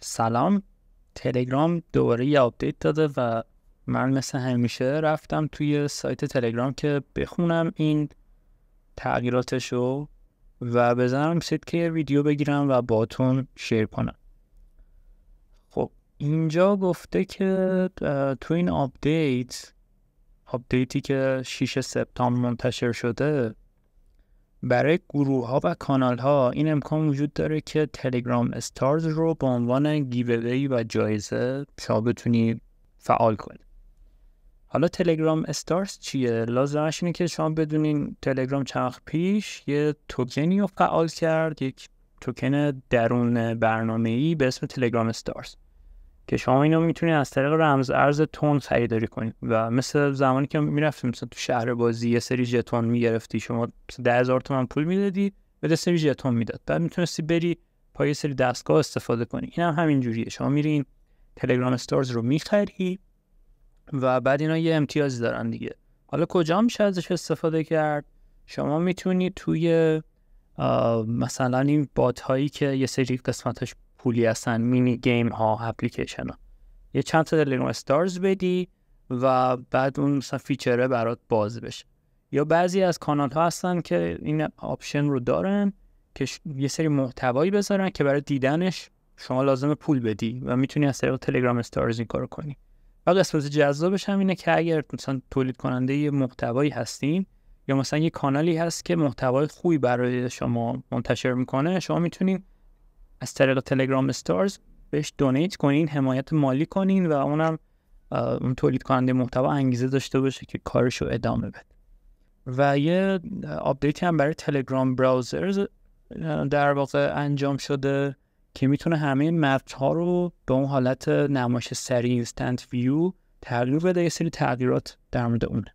سلام. تلگرام دوباره یه آپدیت داده و من مثل همیشه رفتم توی سایت تلگرام که بخونم این تغییراتشو و بزنم سیت که یه ویدیو بگیرم و باتون شیر کنم. خب اینجا گفته که تو این آپدیتی که 6 سپتامبر منتشر شده، برای گروه ها و کانال ها این امکان وجود داره که تلگرام استارز رو به عنوان گیووی و جایزه شما بتونی فعال کنی. حالا تلگرام استارز چیه؟ لازمش اینه که شما بدونین تلگرام چند وقت پیش یه توکنی رو فعال کرد، یک توکن درون برنامه‌ای به اسم تلگرام استارز که شما اینو میتونید از طریق رمز ارز تون خریداری کنید و مثل زمانی که میرفتیم مثلا تو شهر بازی یه سری ژتون میگرفتی، شما 10,000 تومان پول میدادی به سری ژتون میداد، بعد میتونستی بری پای یه سری دستگاه استفاده کنی. این هم همین جوریه، شما میرین تلگرام استارز رو میخری و بعد اینا یه امتیازی دارن دیگه. حالا کجا میشه ازش استفاده کرد؟ شما میتونی توی مثلا این بات هایی که یه سری قسمتش پولی هستن، مینی گیم ها، اپلیکیشن ها، یه چند تا تلگرام استارز بدی و بعد اون مثلا فیچره برات باز بشه. یا بعضی از کانال ها هستن که این آپشن رو دارن که یه سری محتوایی بذارن که برای دیدنش شما لازم پول بدی و میتونی از طریق تلگرام استارز این کارو کنی. و قسمت جذابش هم اینه که اگر مثلا تولید کننده یه محتوایی هستین یا مثلا یه کانالی هست که محتوای خوبی برای شما منتشر میکنه، شما میتونین از طریق تلگرام استارز بهش دونیت کنین، حمایت مالی کنین و اونم اون تولید کننده محتوا انگیزه داشته باشه که کارشو ادامه بده. و یه آپدیتی هم برای تلگرام براوزرز در واقع انجام شده که میتونه همه متن ها رو به اون حالت نمایش سریع اینستنت ویو تغییر بده. یه سری تغییرات در مورد اونه،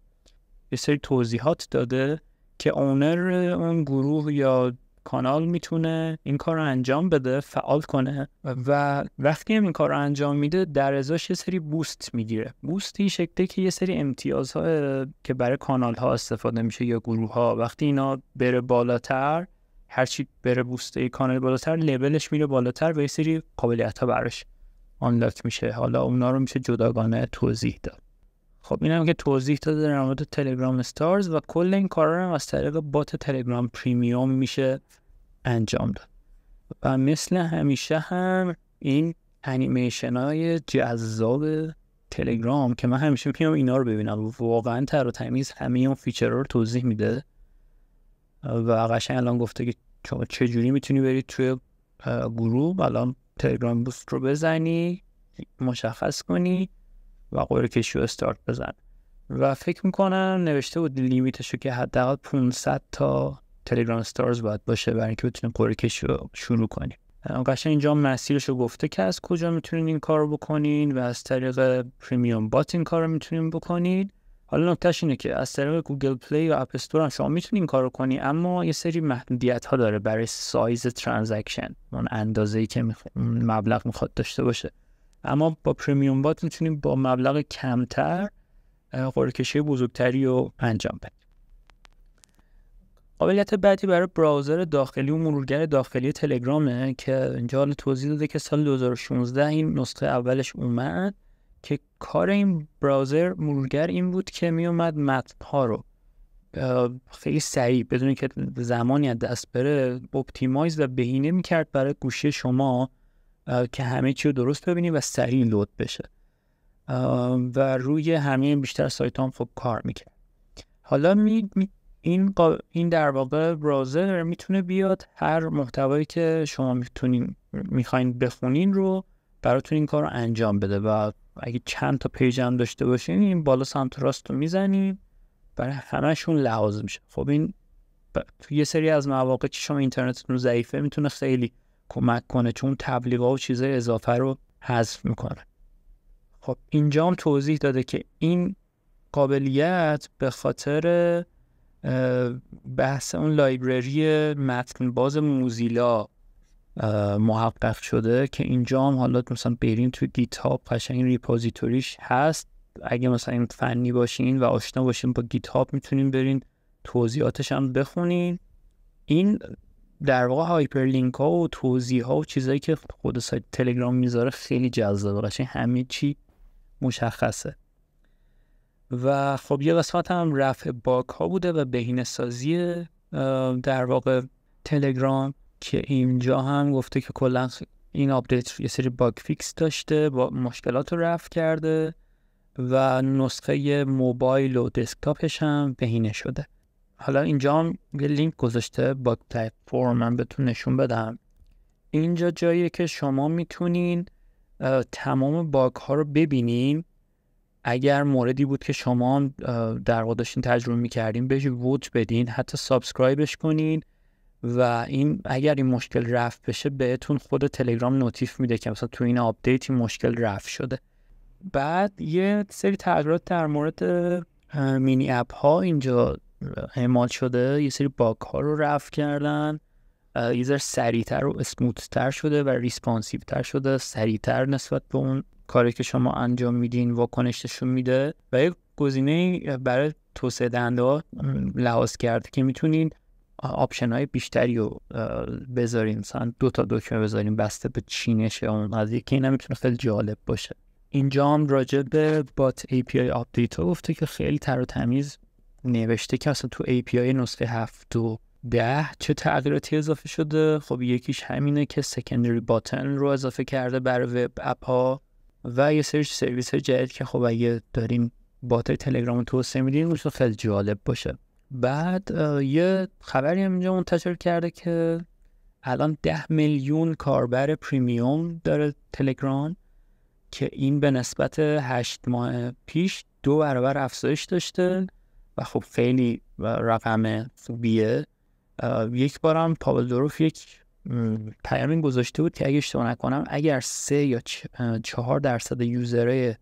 یه سری توضیحات داده که اونر اون گروه یا کانال میتونه این کار رو انجام بده، فعال کنه و وقتی هم این کار رو انجام میده در ازاش یه سری بوست میگیره. بوستی شکلی که یه سری امتیازها که برای کانال ها استفاده میشه یا گروه ها، وقتی اینا بره بالاتر، هرچی بره بوسته کانال بالاتر، لولش میره بالاتر و یه سری قابلیت ها براش آنلاک میشه. حالا اونا رو میشه جداگانه توضیح داد. خب اینم که توضیح داده در مورد تلگرام استارز و کل این کارا رو از طریق بات تلگرام پریمیوم میشه انجام داد. و مثل همیشه هم این انیمیشن های جذاب تلگرام که من همیشه میام اینا رو ببینم، واقعا تر و تمیز همه اون فیچر رو توضیح میده و قشنگ الان گفته که شما چجوری میتونی برید توی گروه الان تلگرام بوست رو بزنی، مشخص کنی و قرعه کشی رو استارت بزن. و فکر میکنم نوشته بود لیمیتشو که حداقل 500 تا تلگرام استارز باید باشه برای اینکه بتونیم قرعه کشی رو شروع کنیم. قشنگ اینجا مسیرشو گفته که از کجا میتونین این کار رو بکنین و از طریق پریمیوم بات این کار رو میتونین بکنین. حالا نکتهش اینه که از طریق گوگل پلی و اپ استور هم شما میتونین این کار رو کنی، اما یه سری محدودیت ها داره برای سایز ترانزکشن، اون اندازه‌ای که مبلغ میخواد داشته باشه. اما با پریمیوم بات میتونیم با مبلغ کمتر قرعه کشی بزرگتری رو انجام بدیم. قابلیت بعدی برای براوزر داخلی و مرورگر داخلی تلگرامه که اینجا حالا توضیح داده که سال 2016 این نسخه اولش اومد که کار این براوزر مرورگر این بود که می اومد متن‌ها رو خیلی سریع بدون که زمانی از دست بره اپتیمایز و بهینه میکرد برای گوشی شما که همه چی رو درست ببینی و سریع لود بشه و روی همه بیشتر سایت هم خب کار میکرد. حالا این در واقع براوزر میتونه بیاد هر محتوایی که شما میخواین بخونین رو براتون این کار رو انجام بده و اگه چند تا پیج هم داشته باشین این بالا سمت راست رو میزنین برای همه‌شون لحاظ میشه. خب این تو یه سری از مواقع که شما اینترنتتون ضعیفه میتونه خیلی کمک کنه چون تبلیغات و چیزای اضافه رو حذف میکنه. خب اینجا هم توضیح داده که این قابلیت به خاطر بحث اون لایبرری متن باز موزیلا محقق شده که اینجا هم حالا مثلا برین توی گیت هاب قشنگ ریپوزیتوریش هست. اگه مثلا این فنی باشین و آشنا باشین با گیت هاب میتونین برین توضیحاتش هم بخونین. این در واقع هایپرلینک ها و توضیح ها و چیزایی که خود سایت تلگرام میذاره خیلی جذابه، قشنگ همه چی مشخصه. و خب یه قسمت هم رفع باگ ها بوده و بهینه‌سازی در واقع تلگرام، که اینجا هم گفته که کلا این آپدیت یه سری باگ فیکس داشته، با مشکلات رو رفع کرده و نسخه موبایل و دسکتاپش هم بهینه شده. حالا اینجا هم یه لینک گذاشته باگ پلتفرم، من بهتون نشون بدم. اینجا جاییه که شما میتونین تمام باگ ها رو ببینین. اگر موردی بود که شما در واقع داشتین تجربه میکردین بهش ووت بدین، حتی سابسکرایبش کنین و این اگر این مشکل رفع بشه بهتون خود تلگرام نوتیف میده که مثلا تو این آپدیت این مشکل رفع شده. بعد یه سری تغییرات در مورد مینی اپ ها اینجا اعمال شده، یه سری باگ ها رو رفع کردن، یه ذره سریعتر و اسموت‌تر شده و ریسپانسیو تر شده، سریعتر نسبت به اون کاری که شما انجام میدین واکنش نشون میده. و یک گزینه برای توسعه دهنده ها لحاظ کرده که میتونین آپشن های بیشتری رو بذارین، مثلا 2 تا دکمه بذارین بسته به چینش اون قضیه، که اینم میتونه خیلی جالب باشه. اینجا هم راجع به بات API آپدیت ها گفته که خیلی تر و تمیز نوشته که اصلا تو API نسخه 7 و 10 چه تغییراتی اضافه شده. خب یکیش همینه که سکندری باتن رو اضافه کرده برای وب اپ ها و یه سری سرویس های جدید که خب اگه دارین بات تلگرام رو توسعه میدین میشه خیلی جالب باشه. بعد یه خبری هم اینجا منتشر کرده که الان 10 میلیون کاربر پریمیوم داره تلگرام، که این به نسبت 8 ماه پیش 2 برابر افزایش داشته و خب خیلی رقم خوبیه. یک بارم پاول دوروف یک پیام گذاشته بود که اگه اشتباه نکنم اگر 3 یا 4% یوزرهای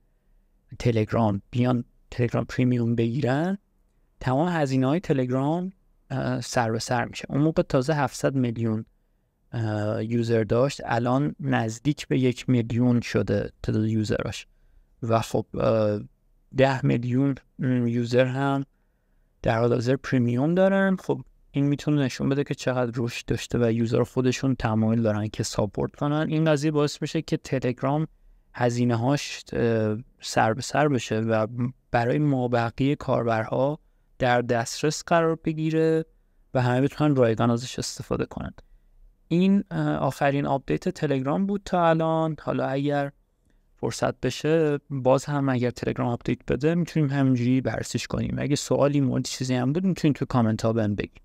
تلگرام بیان تلگرام پریمیوم بگیرن تمام هزینه‌های تلگرام سر به سر میشه. اون موقع تازه 700 میلیون یوزر داشت، الان نزدیک به 1 میلیون شده تعداد یوزراش و خب 10 میلیون یوزر هم در حال حاضر پریمیوم دارن. خب این میتونه نشون بده که چقدر رشد داشته و یوزر خودشون تمایل دارن که ساپورت کنن. این قضیه باعث میشه که تلگرام هزینه هاش سر به سر بشه و برای مابقی کاربرها در دسترس قرار بگیره و همه بتونن رایگان ازش استفاده کنن. این آخرین آپدیت تلگرام بود تا الان. حالا اگر فرصت بشه باز هم اگر تلگرام آپدیت بده میتونیم همینجوری بررسیش کنیم. اگه سوالی مورد چیزی هم بود میتونیم تو کامنت ها بهم بگید.